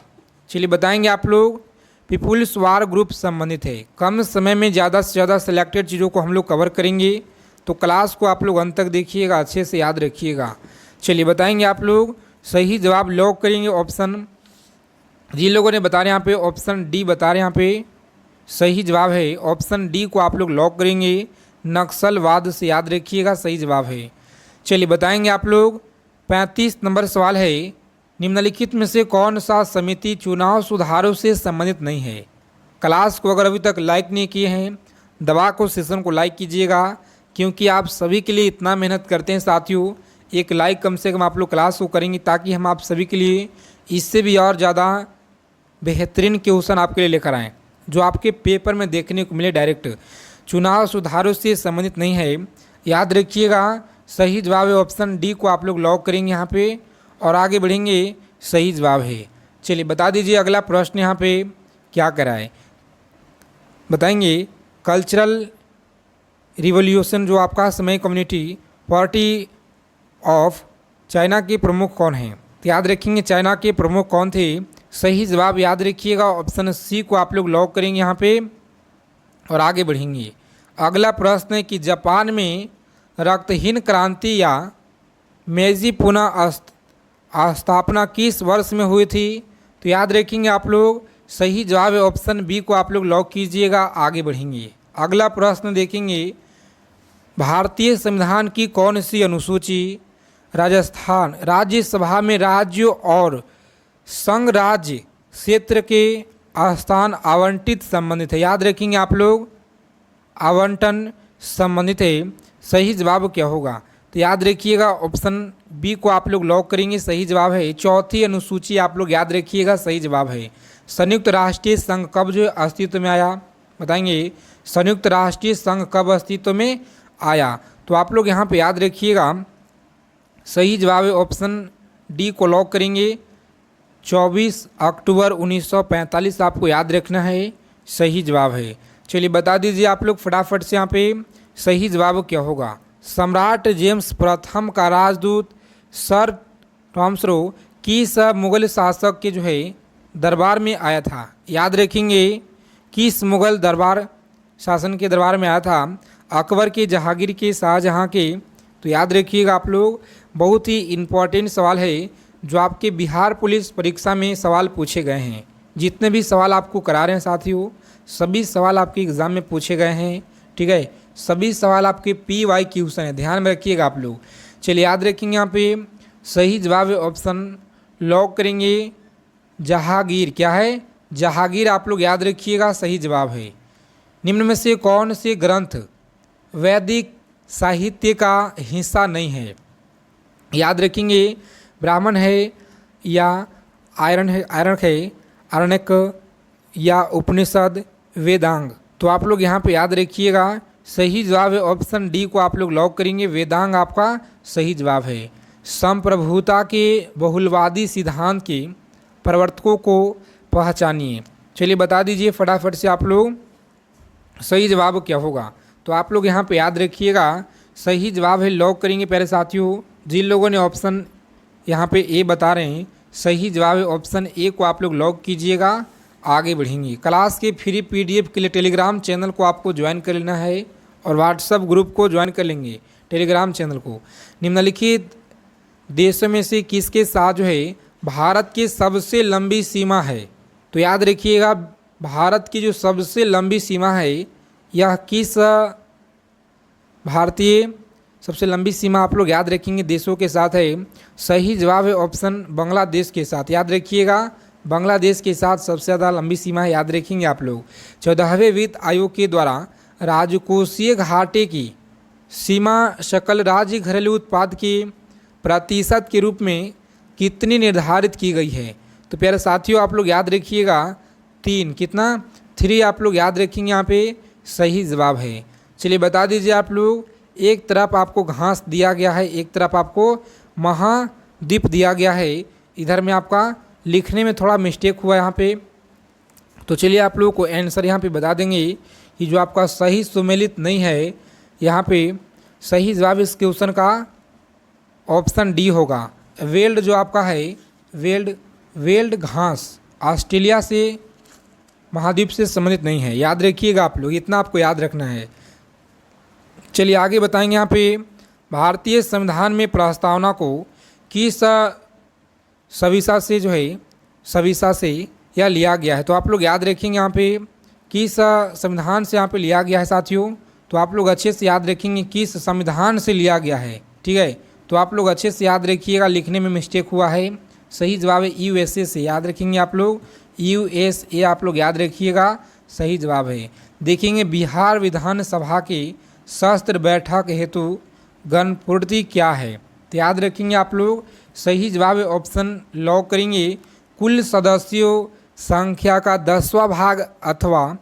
चलिए बताएंगे आप लोग। पीपुल्स वार ग्रुप संबंधित है। कम समय में ज़्यादा से ज़्यादा सिलेक्टेड चीज़ों को हम लोग कवर करेंगे, तो क्लास को आप लोग अंत तक देखिएगा, अच्छे से याद रखिएगा। चलिए बताएंगे आप लोग, सही जवाब लॉक करेंगे ऑप्शन, जिन लोगों ने बता रहे हैं यहाँ पे ऑप्शन डी बता रहे हैं यहाँ पे सही जवाब है। ऑप्शन डी को आप लोग लॉक करेंगे, नक्सलवाद से याद रखिएगा, सही जवाब है। चलिए बताएंगे आप लोग। 35 नंबर सवाल है, निम्नलिखित में से कौन सा समिति चुनाव सुधारों से संबंधित नहीं है? क्लास को अगर अभी तक लाइक नहीं किए हैं, दबा को सेशन को लाइक कीजिएगा, क्योंकि आप सभी के लिए इतना मेहनत करते हैं साथियों। एक लाइक कम से कम आप लोग क्लास को करेंगे, ताकि हम आप सभी के लिए इससे भी और ज़्यादा बेहतरीन क्वेश्चन आपके लिए लेकर आएँ, जो आपके पेपर में देखने को मिले डायरेक्ट। चुनाव सुधारों से संबंधित नहीं है, याद रखिएगा। सही जवाब है ऑप्शन डी को आप लोग लॉक करेंगे यहाँ पे और आगे बढ़ेंगे, सही जवाब है। चलिए बता दीजिए अगला प्रश्न यहाँ पे क्या कराए, बताएंगे। कल्चरल रिवॉल्यूशन जो आपका समय कम्युनिटी पार्टी ऑफ चाइना के प्रमुख कौन हैं? तो याद रखेंगे चाइना के प्रमुख कौन थे? सही जवाब याद रखिएगा, ऑप्शन सी को आप लोग लॉक करेंगे यहाँ पे और आगे बढ़ेंगे। अगला प्रश्न है कि जापान में रक्तहीन क्रांति या मेजी पुनः स्थापना किस वर्ष में हुई थी? तो याद रखेंगे आप लोग, सही जवाब है ऑप्शन बी को आप लोग लॉक कीजिएगा, आगे बढ़ेंगे। अगला प्रश्न देखेंगे, भारतीय संविधान की कौन सी अनुसूची राजस्थान राज्यसभा में राज्यों और संघ राज्य क्षेत्र के स्थान आवंटित संबंधित है? याद रखेंगे आप लोग, आवंटन संबंधित है, सही जवाब क्या होगा? तो याद रखिएगा ऑप्शन बी को आप लोग लॉक करेंगे, सही जवाब है। चौथी अनुसूची आप लोग याद रखिएगा, सही जवाब है। संयुक्त राष्ट्रीय संघ कब जो अस्तित्व में आया? बताएंगे संयुक्त राष्ट्रीय संघ कब अस्तित्व में आया? तो आप लोग यहाँ पे याद रखिएगा, सही जवाब है ऑप्शन डी को लॉक करेंगे। 24 अक्टूबर 1945 आपको याद रखना है, सही जवाब है। चलिए बता दीजिए आप लोग फटाफट से यहाँ पे, सही जवाब क्या होगा? सम्राट जेम्स प्रथम का राजदूत सर टॉम्सरो किस मुगल शासक के जो है दरबार में आया था? याद रखेंगे, किस मुगल दरबार शासन के दरबार में आया था? अकबर के, जहांगीर के, शाहजहां के? तो याद रखिएगा आप लोग, बहुत ही इम्पोर्टेंट सवाल है, जो आपके बिहार पुलिस परीक्षा में सवाल पूछे गए हैं। जितने भी सवाल आपको करा रहे हैं साथियों, सभी सवाल आपके एग्ज़ाम में पूछे गए हैं, ठीक है। सभी सवाल आपके PY क्वेश्चन है, ध्यान में रखिएगा आप लोग। चलिए याद रखेंगे यहाँ पे, सही जवाब है ऑप्शन लॉक करेंगे, जहांगीर। क्या है? जहांगीर आप लोग याद रखिएगा, सही जवाब है। निम्न में से कौन से ग्रंथ वैदिक साहित्य का हिस्सा नहीं है? याद रखेंगे, ब्राह्मण है या आरण्यक या उपनिषद, वेदांग? तो आप लोग यहाँ पे याद रखिएगा, सही जवाब है ऑप्शन डी को आप लोग लॉक करेंगे, वेदांग आपका सही जवाब है। संप्रभुता के बहुलवादी सिद्धांत के प्रवर्तकों को पहचानिए। चलिए बता दीजिए फटाफट से आप लोग, सही जवाब क्या होगा? तो आप लोग यहाँ पे याद रखिएगा, सही जवाब है, लॉक करेंगे प्यारे साथियों। जिन लोगों ने ऑप्शन यहाँ पे ए बता रहे हैं, सही जवाब है ऑप्शन ए को आप लोग लॉक कीजिएगा, आगे बढ़ेंगे। क्लास के फ्री PDF के लिए टेलीग्राम चैनल को आपको ज्वाइन कर लेना है और व्हाट्सएप ग्रुप को ज्वाइन कर लेंगे, टेलीग्राम चैनल को। निम्नलिखित देशों में से किसके साथ जो है भारत की सबसे लंबी सीमा है? तो याद रखिएगा, भारत की जो सबसे लंबी सीमा है, यह किस भारतीय सबसे लंबी सीमा आप लोग याद रखेंगे देशों के साथ है? सही जवाब है ऑप्शन बांग्लादेश के साथ। याद रखिएगा, बांग्लादेश के साथ सबसे ज़्यादा लंबी सीमा है, याद रखेंगे आप लोग। 14वें वित्त आयोग के द्वारा राजकोषीय घाटे की सीमा सकल राज्य घरेलू उत्पाद के प्रतिशत के रूप में कितनी निर्धारित की गई है? तो प्यारे साथियों आप लोग याद रखिएगा 3, कितना 3 आप लोग याद रखेंगे, यहाँ पे सही जवाब है। चलिए बता दीजिए आप लोग, एक तरफ आपको घास दिया गया है, एक तरफ आपको महाद्वीप दिया गया है। इधर में आपका लिखने में थोड़ा मिस्टेक हुआ यहाँ पे, तो चलिए आप लोगों को आंसर यहाँ पे बता देंगे कि जो आपका सही सुमेलित नहीं है, यहाँ पे सही जवाब इस क्वेश्चन का ऑप्शन डी होगा। वेल्ड जो आपका है, वेल्ड घास ऑस्ट्रेलिया से महाद्वीप से संबंधित नहीं है, याद रखिएगा आप लोग, इतना आपको याद रखना है। चलिए आगे बताएंगे। यहाँ पे भारतीय संविधान में प्रस्तावना को किस सविशा से जो है सविशा से यह लिया गया है? तो आप लोग याद रखेंगे यहाँ पे किस संविधान से यहाँ पे लिया गया है साथियों, तो आप लोग अच्छे से याद रखेंगे किस संविधान से लिया गया है, ठीक है। तो आप लोग अच्छे से याद रखिएगा, लिखने में मिस्टेक हुआ है। सही जवाब है यूएसए से, याद रखेंगे आप लोग, यूएसए आप लोग याद रखिएगा, सही जवाब है। देखेंगे बिहार विधानसभा के सत्र बैठक हेतु गणपूर्ति क्या है? तो याद रखेंगे आप लोग, सही जवाब है ऑप्शन लॉक करेंगे, कुल सदस्यों संख्या का 10वां भाग अथवा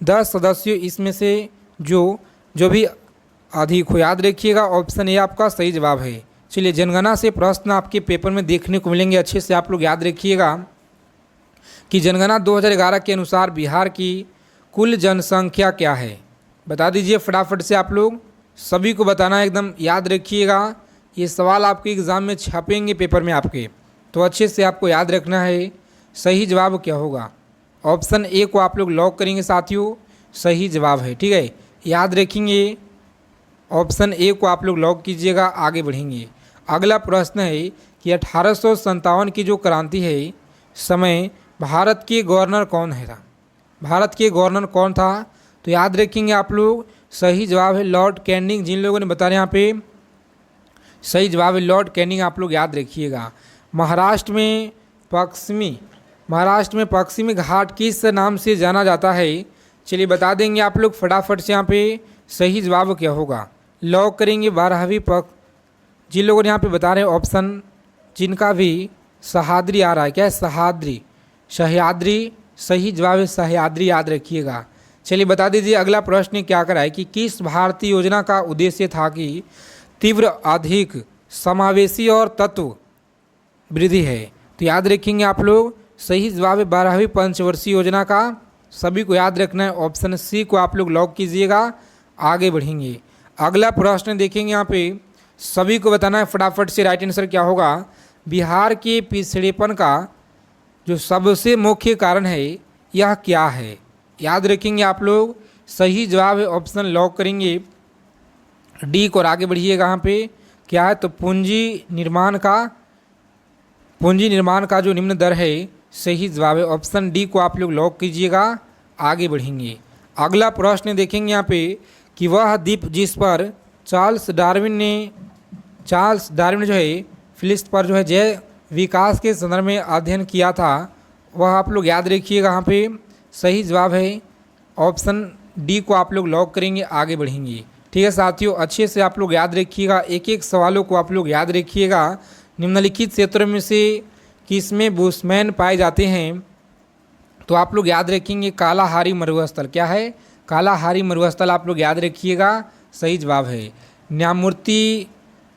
10 सदस्यों इसमें से जो भी अधिक हो, याद रखिएगा ऑप्शन ए आपका सही जवाब है। चलिए जनगणना से प्रश्न आपके पेपर में देखने को मिलेंगे, अच्छे से आप लोग याद रखिएगा कि जनगणना 2011 के अनुसार बिहार की कुल जनसंख्या क्या है? बता दीजिए फटाफट से, आप लोग सभी को बताना है, एकदम याद रखिएगा। ये सवाल आपके एग्ज़ाम में छपेंगे पेपर में आपके, तो अच्छे से आपको याद रखना है। सही जवाब क्या होगा? ऑप्शन ए को आप लोग लॉक करेंगे साथियों, सही जवाब है, ठीक है। याद रखेंगे ऑप्शन ए को आप लोग लॉक कीजिएगा, आगे बढ़ेंगे। अगला प्रश्न है कि 1857 की जो क्रांति है समय भारत के गवर्नर कौन है था? भारत के गवर्नर कौन था? तो याद रखेंगे आप लोग, सही जवाब है लॉर्ड कैनिंग। जिन लोगों ने बता रहे यहाँ पे सही जवाब है लॉर्ड कैनिंग, आप लोग याद रखिएगा। महाराष्ट्र में पश्चिमी घाट किस नाम से जाना जाता है? चलिए बता देंगे आप लोग फटाफट से, यहाँ पे सही जवाब क्या होगा? लॉक करेंगे 12वीं जिन लोगों ने यहाँ पे बता रहे हैं ऑप्शन, जिनका भी सह्याद्री आ रहा है, क्या है? सह्याद्री, सही जवाब है सह्याद्री, याद रखिएगा। चलिए बता दीजिए अगला प्रश्न क्या कराए कि किस भारतीय योजना का उद्देश्य था कि तीव्र, अधिक समावेशी और तत्व वृद्धि है? तो याद रखेंगे आप लोग, सही जवाब है 12वीं पंचवर्षीय योजना का, सभी को याद रखना है। ऑप्शन सी को आप लोग लॉक कीजिएगा, आगे बढ़ेंगे। अगला प्रश्न देखेंगे, यहाँ पे सभी को बताना है फटाफट से राइट आंसर क्या होगा। बिहार के पिछड़ेपन का जो सबसे मुख्य कारण है यह क्या है? याद रखेंगे आप लोग, सही जवाब है ऑप्शन लॉक करेंगे डी को, और आगे बढ़िएगा। यहाँ पे क्या है? तो पूंजी निर्माण का जो निम्न दर है, सही जवाब है ऑप्शन डी को आप लोग लॉक कीजिएगा, आगे बढ़ेंगे। अगला प्रश्न देखेंगे यहाँ पे कि वह द्वीप जिस पर चार्ल्स डार्विन ने जो है फिलिप्स पर जो है जैव विकास के संदर्भ में अध्ययन किया था, वह आप लोग याद रखिएगा। यहाँ पे सही जवाब है ऑप्शन डी को आप लोग लॉक करेंगे, आगे बढ़ेंगे। ठीक है साथियों, अच्छे से आप लोग याद रखिएगा, एक एक सवालों को आप लोग याद रखिएगा। निम्नलिखित क्षेत्रों में से किसमें बुशमैन पाए जाते हैं? तो आप लोग याद रखेंगे कालाहारी मरुस्थल, क्या है? कालाहारी मरुस्थल आप लोग याद रखिएगा, सही जवाब है। न्यायमूर्ति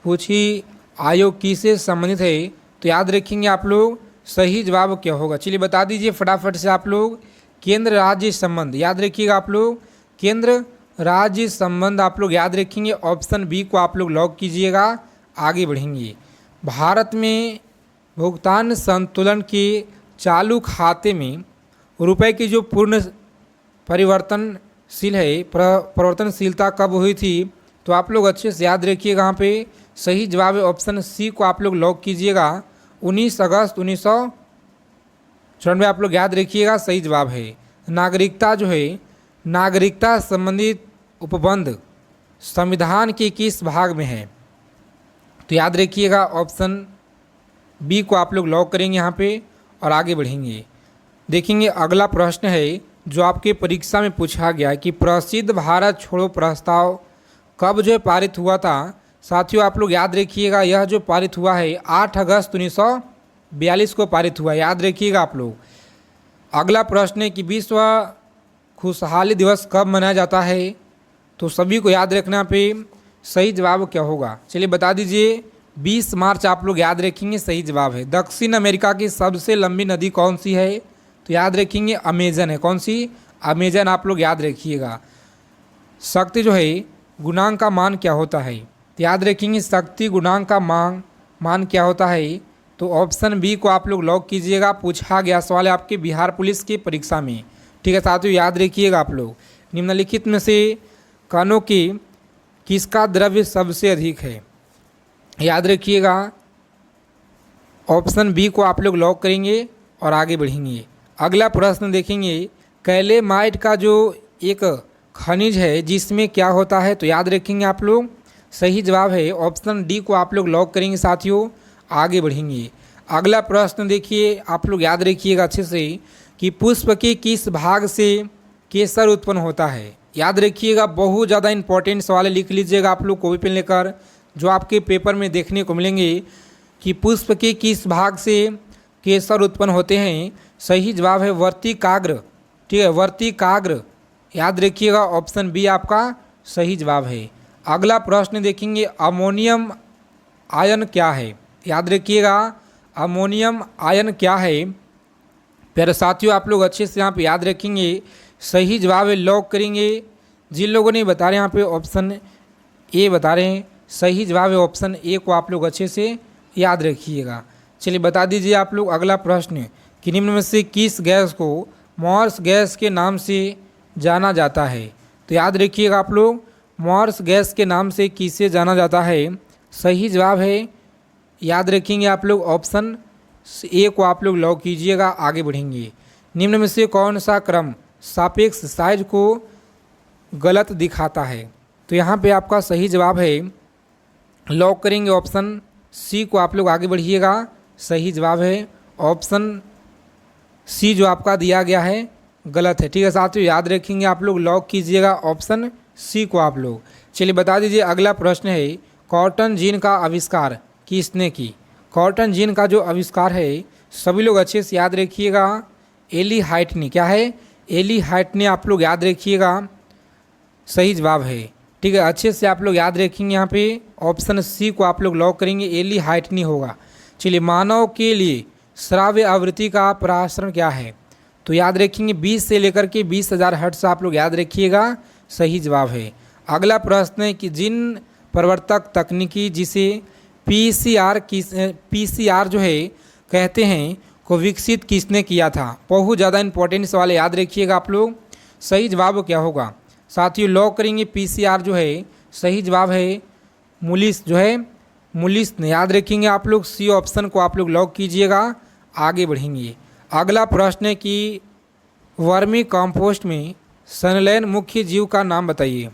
पूछी आयोग किससे संबंधित है? तो याद रखेंगे आप लोग, सही जवाब क्या होगा? चलिए बता दीजिए फटाफट से आप लोग, केंद्र राज्य संबंध, याद रखिएगा आप लोग, केंद्र राज्य संबंध आप लोग याद रखेंगे, ऑप्शन बी को आप लोग लॉक कीजिएगा, आगे बढ़ेंगे। भारत में भुगतान संतुलन के चालू खाते में रुपए की जो पूर्ण परिवर्तनशीलता कब हुई थी? तो आप लोग अच्छे से याद रखिएगा, यहाँ पे सही जवाब है ऑप्शन सी को आप लोग लॉक कीजिएगा, 19 अगस्त 1994 आप लोग याद रखिएगा, सही जवाब है। नागरिकता जो है नागरिकता संबंधित उपबंध संविधान के किस भाग में है? तो याद रखिएगा ऑप्शन बी को आप लोग लॉक करेंगे यहाँ पे और आगे बढ़ेंगे। देखेंगे अगला प्रश्न है जो आपके परीक्षा में पूछा गया है कि प्रसिद्ध भारत छोड़ो प्रस्ताव कब जो है पारित हुआ था। साथियों आप लोग याद रखिएगा यह जो पारित हुआ है 8 अगस्त 1942 को पारित हुआ, याद रखिएगा आप लोग। अगला प्रश्न है कि विश्व खुशहाली दिवस कब मनाया जाता है? तो सभी को याद रखना पे सही जवाब क्या होगा, चलिए बता दीजिए। 20 मार्च आप लोग याद रखेंगे, सही जवाब है। दक्षिण अमेरिका की सबसे लंबी नदी कौन सी है? तो याद रखेंगे अमेजन है। कौन सी? अमेजन आप लोग याद रखिएगा। शक्ति जो है गुणांक का मान क्या होता है? तो याद रखेंगे शक्ति गुणांक का मान क्या होता है? तो ऑप्शन बी को आप लोग लॉक कीजिएगा। पूछा गया सवाल है आपके बिहार पुलिस की परीक्षा में, ठीक है साथियों, याद रखिएगा आप लोग। निम्नलिखित में से कणों की किसका द्रव्य सबसे अधिक है? याद रखिएगा ऑप्शन बी को आप लोग लॉक करेंगे और आगे बढ़ेंगे। अगला प्रश्न देखेंगे कैलेमाइट का जो एक खनिज है जिसमें क्या होता है? तो याद रखेंगे आप लोग सही जवाब है ऑप्शन डी को आप लोग लॉक करेंगे साथियों, आगे बढ़ेंगे। अगला प्रश्न देखिए आप लोग याद रखिएगा अच्छे से कि पुष्प के किस भाग से केसर उत्पन्न होता है? याद रखिएगा बहुत ज़्यादा इंपॉर्टेंट सवाल है, लिख लीजिएगा आप लोग कॉपी पेन लेकर, जो आपके पेपर में देखने को मिलेंगे कि पुष्प के किस भाग से केसर उत्पन्न होते हैं। सही जवाब है वर्तिकाग्र, ठीक है, वर्तिकाग्र, याद रखिएगा ऑप्शन बी आपका सही जवाब है। अगला प्रश्न देखेंगे अमोनियम आयन क्या है? याद रखिएगा अमोनियम आयन क्या है? प्यारे साथियों आप लोग अच्छे से यहाँ पे याद रखेंगे, सही जवाब है, लॉक करेंगे। जिन लोगों ने बता रहे हैं यहाँ पे ऑप्शन ए बता रहे हैं, सही जवाब है ऑप्शन ए को आप लोग अच्छे से याद रखिएगा। चलिए बता दीजिए आप लोग अगला प्रश्न कि निम्न में से किस गैस को मॉर्स गैस के नाम से जाना जाता है? तो याद रखिएगा आप लोग मॉर्स गैस के नाम से किसे जाना जाता है? सही जवाब है, याद रखेंगे आप लोग ऑप्शन ए को आप लोग लॉक कीजिएगा, आगे बढ़ेंगे। निम्न में से कौन सा क्रम सापेक्ष साइज को गलत दिखाता है? तो यहाँ पे आपका सही जवाब है, लॉक करेंगे ऑप्शन सी को आप लोग, आगे बढ़िएगा। सही जवाब है ऑप्शन सी जो आपका दिया गया है गलत है, ठीक है साथियों, याद रखेंगे आप लोग, लॉक कीजिएगा ऑप्शन सी को आप लोग। चलिए बता दीजिए अगला प्रश्न है कॉटन जीन का आविष्कार किसने की? कॉटन जीन का जो आविष्कार है सभी लोग अच्छे से याद रखिएगा, एली हाइट ने, क्या है? एली हाइट ने आप लोग याद रखिएगा, सही जवाब है, ठीक है, अच्छे से आप लोग याद रखेंगे। यहाँ पे ऑप्शन सी को आप लोग लॉक करेंगे, एली हाइट नहीं होगा। चलिए मानव के लिए श्राव्य आवृत्ति का प्रसारण क्या है? तो याद रखेंगे 20 से लेकर के 20,000 हर्ट्ज आप लोग याद रखिएगा, सही जवाब है। अगला प्रश्न है कि जिन प्रवर्तक तकनीकी जिसे पीसीआर जो है कहते हैं को विकसित किसने किया था? बहुत ज़्यादा इंपॉर्टेंट सवाल है, याद रखिएगा आप लोग, सही जवाब क्या होगा साथियों, लॉक करेंगे। पीसीआर जो है सही जवाब है मुलिस, जो है मुलिस ने, याद रखेंगे आप लोग, सी ऑप्शन को आप लोग लॉक कीजिएगा, आगे बढ़ेंगे। अगला प्रश्न है कि वर्मी कंपोस्ट में संलयन मुख्य जीव का नाम बताइए।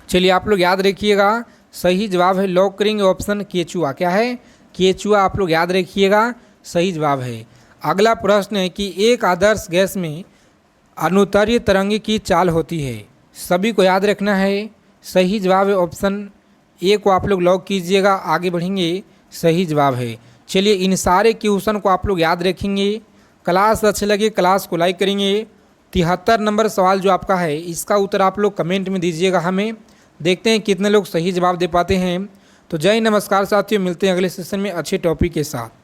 चलिए आप लोग याद रखिएगा, सही जवाब है, लॉक करेंगे ऑप्शन केचुआ, क्या है? केचुआ आप लोग याद रखिएगा, सही जवाब है। अगला प्रश्न है कि एक आदर्श गैस में अनुदैर्ध्य तरंग की चाल होती है, सभी को याद रखना है, सही जवाब है ऑप्शन ए को आप लोग लॉक कीजिएगा, आगे बढ़ेंगे, सही जवाब है। चलिए इन सारे क्वेश्चन को आप लोग याद रखेंगे। क्लास अच्छे लगे क्लास को लाइक करेंगे। 73 नंबर सवाल जो आपका है इसका उत्तर आप लोग कमेंट में दीजिएगा हमें, देखते हैं कितने लोग सही जवाब दे पाते हैं। तो जय नमस्कार साथियों, मिलते हैं अगले सेशन में अच्छे टॉपिक के साथ।